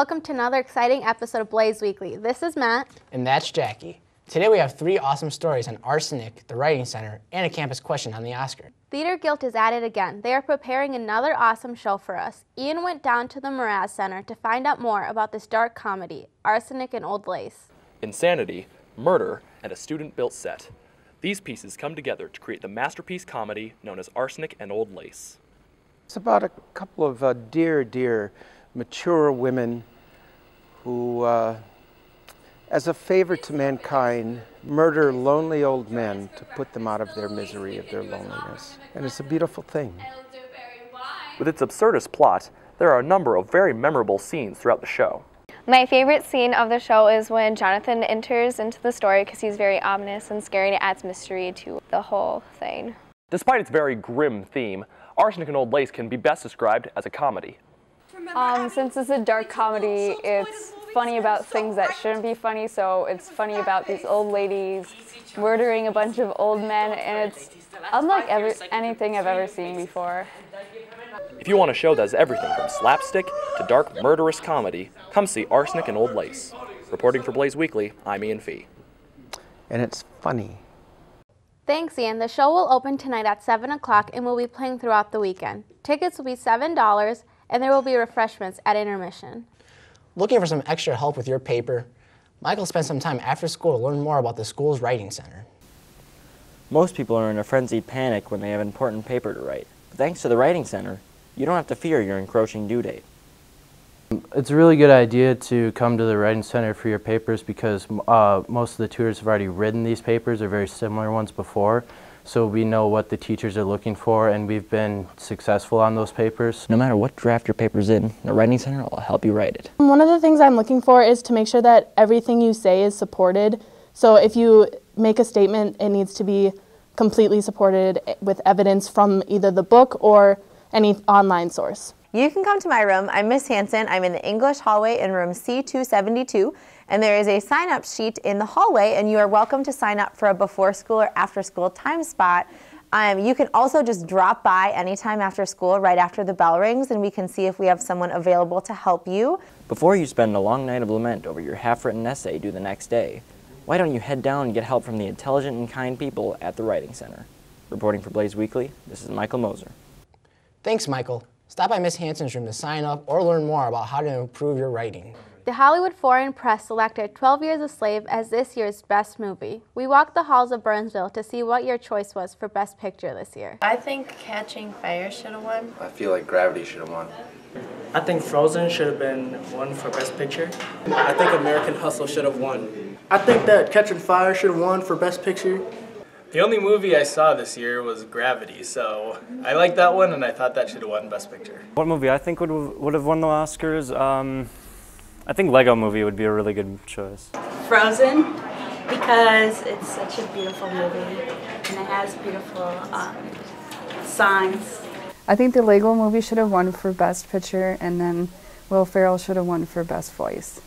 Welcome to another exciting episode of Blaze Weekly. This is Matt. And that's Jackie. Today we have 3 awesome stories on arsenic, the Writing Center, and a campus question on the Oscar. Theater Guilt is at it again. They are preparing another awesome show for us. Ian went down to the Mraz Center to find out more about this dark comedy, Arsenic and Old Lace. Insanity, murder, and a student-built set. These pieces come together to create the masterpiece comedy known as Arsenic and Old Lace. It's about a couple of dear, mature women who, as a favor to mankind, murder lonely old men to put them out of their misery, of their loneliness. And it's a beautiful thing. With its absurdist plot, there are a number of very memorable scenes throughout the show. My favorite scene of the show is when Jonathan enters into the story because he's very ominous and scary and it adds mystery to the whole thing. Despite its very grim theme, Arsenic and Old Lace can be best described as a comedy. Since it's a dark comedy, it's funny about things that shouldn't be funny, so it's funny about these old ladies murdering a bunch of old men, and it's unlike anything I've ever seen before. If you want a show that has everything from slapstick to dark, murderous comedy, come see Arsenic and Old Lace. Reporting for Blaze Weekly, I'm Ian Fee. And it's funny. Thanks, Ian. The show will open tonight at 7 o'clock and will be playing throughout the weekend. Tickets will be $7, and there will be refreshments at intermission. Looking for some extra help with your paper? Michael spent some time after school to learn more about the school's writing center. Most people are in a frenzied panic when they have important paper to write. But thanks to the writing center, you don't have to fear your encroaching due date. It's a really good idea to come to the writing center for your papers because most of the tutors have already written these papers or very similar ones before. So we know what the teachers are looking for, and we've been successful on those papers. No matter what draft your paper's in, the writing center will help you write it. One of the things I'm looking for is to make sure that everything you say is supported. So if you make a statement, it needs to be completely supported with evidence from either the book or any online source. You can come to my room. I'm Miss Hanson. I'm in the English hallway in room C272, and there is a sign-up sheet in the hallway, and you are welcome to sign up for a before school or after school time spot. You can also just drop by anytime after school, right after the bell rings, and we can see if we have someone available to help you. Before you spend a long night of lament over your half-written essay due the next day, why don't you head down and get help from the intelligent and kind people at the Writing Center? Reporting for Blaze Weekly, this is Michael Moser. Thanks, Michael. Stop by Miss Hanson's room to sign up or learn more about how to improve your writing. The Hollywood Foreign Press selected 12 Years a Slave as this year's best movie. We walked the halls of Burnsville to see what your choice was for Best Picture this year. I think Catching Fire should have won. I feel like Gravity should have won. I think Frozen should have been won for Best Picture. I think American Hustle should have won. I think that Catching Fire should have won for Best Picture. The only movie I saw this year was Gravity, so I liked that one and I thought that should have won Best Picture. What movie I think would have won the Oscars? I think Lego Movie would be a really good choice. Frozen, because it's such a beautiful movie and it has beautiful songs. I think the Lego Movie should have won for Best Picture, and then Will Ferrell should have won for Best Voice.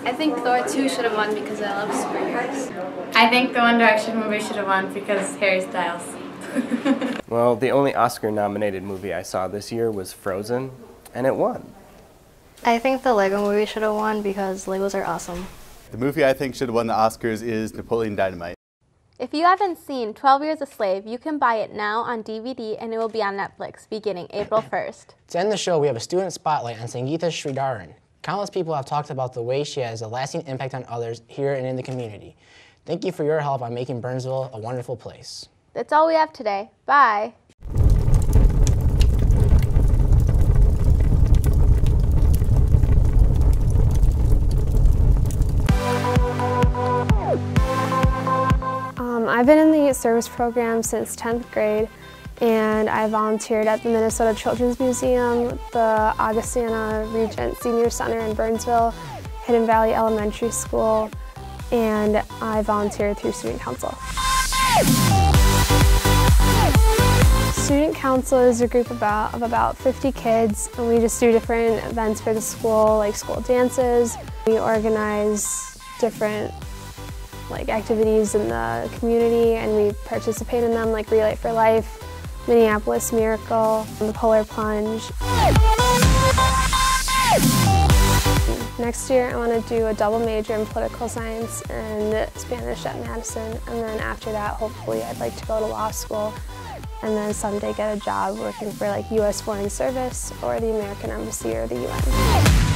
I think Thor 2 should have won because I love superheroes. I think the One Direction movie should have won because Harry Styles. Well, the only Oscar-nominated movie I saw this year was Frozen, and it won. I think the Lego Movie should have won because Legos are awesome. The movie I think should have won the Oscars is Napoleon Dynamite. If you haven't seen 12 Years a Slave, you can buy it now on DVD and it will be on Netflix beginning April 1st. To end the show, we have a student spotlight on Sangeeta Sridharan. Countless people have talked about the way she has a lasting impact on others here and in the community. Thank you for your help on making Burnsville a wonderful place. That's all we have today. Bye. I've been in the service program since 10th grade, and I volunteered at the Minnesota Children's Museum, the Augustana Regent Senior Center in Burnsville, Hidden Valley Elementary School, and I volunteered through Student Council. Student Council is a group of about 50 kids, and we just do different events for the school, like school dances. We organize different activities in the community, and we participate in them, like Relay for Life, Minneapolis Miracle, the Polar Plunge. Next year I want to do a double major in political science and Spanish at Madison, and then after that hopefully I'd like to go to law school and then someday get a job working for like U.S. Foreign Service or the American Embassy or the UN.